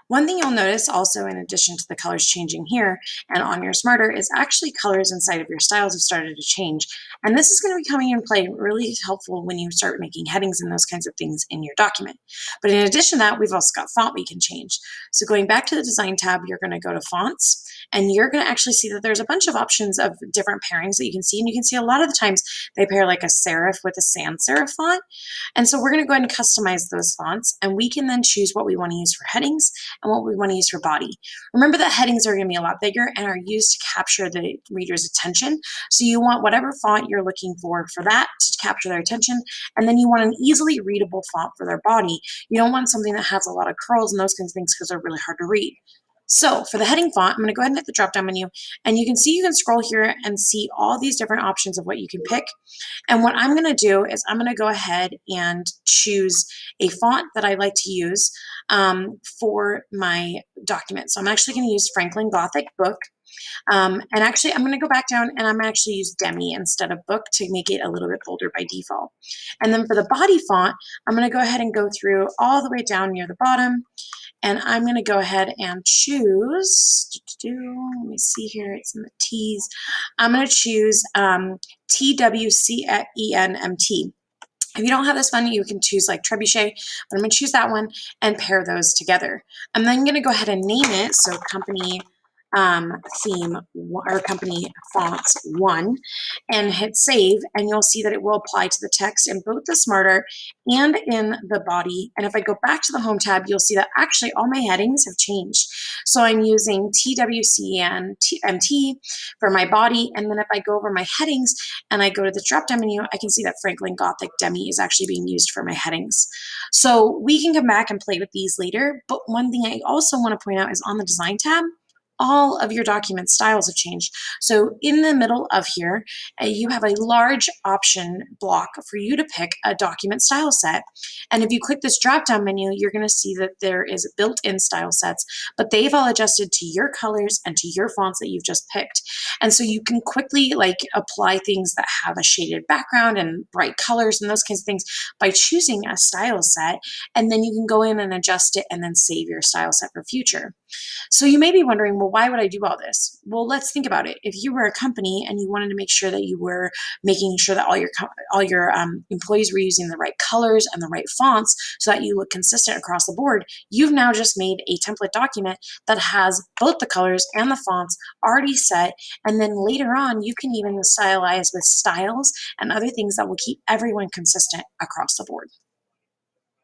One thing you'll notice also, in addition to the colors changing here and on your Smarter, is actually colors inside of your styles have started to change. And this is going to be coming in play really helpful when you start making headings and those kinds of things in your document. But in addition to that, we've also got font we can change. So going back to the Design tab, you're going to go to Fonts, and you're going to actually see that there's a bunch of options of different pairings that you can see. And you can see a lot of the times they pair like a serif with a sans serif font. And so we're going to go ahead and customize those fonts, and we can then choose what we want to use for headings and what we want to use for body. Remember that headings are going to be a lot bigger and are used to capture the reader's attention. So you want whatever font you're looking for that to capture their attention. And then you want an easily readable font for their body. You don't want something that has a lot of curls and those kinds of things because they're really hard to read. So for the heading font, I'm going to go ahead and hit the drop down menu, and you can see you can scroll here and see all these different options of what you can pick. And what I'm going to do is I'm going to go ahead and choose a font that I like to use for my document. So I'm actually going to use Franklin Gothic Book. And actually, I'm going to go back down and I'm actually use Demi instead of Book to make it a little bit bolder by default. And then for the body font, I'm going to go ahead and go through all the way down near the bottom. And I'm going to go ahead and choose, let me see here, it's in the T's. I'm going to choose TWCENMT. If you don't have this one, you can choose like Trebuchet, but I'm going to choose that one and pair those together. I'm then going to go ahead and name it, so company theme or company fonts 1, and hit save, and you'll see that it will apply to the text in both the Smarter and in the body. And if I go back to the home tab, you'll see that actually all my headings have changed. So I'm using TWCNMT for my body, and then if I go over my headings and I go to the drop down menu, I can see that Franklin Gothic Demi is actually being used for my headings. So we can come back and play with these later, but one thing I also want to point out is on the Design tab, all of your document styles have changed. So in the middle of here, you have a large option block for you to pick a document style set. And if you click this drop-down menu, you're going to see that there is built-in style sets, but they've all adjusted to your colors and to your fonts that you've just picked. And so you can quickly apply things that have a shaded background and bright colors and those kinds of things by choosing a style set. And then you can go in and adjust it and then save your style set for future. So you may be wondering, well, why would I do all this? Well, let's think about it. If you were a company and you wanted to make sure that you were making sure that all your employees were using the right colors and the right fonts so that you look consistent across the board, you've now just made a template document that has both the colors and the fonts already set. And then later on, you can even stylize with styles and other things that will keep everyone consistent across the board.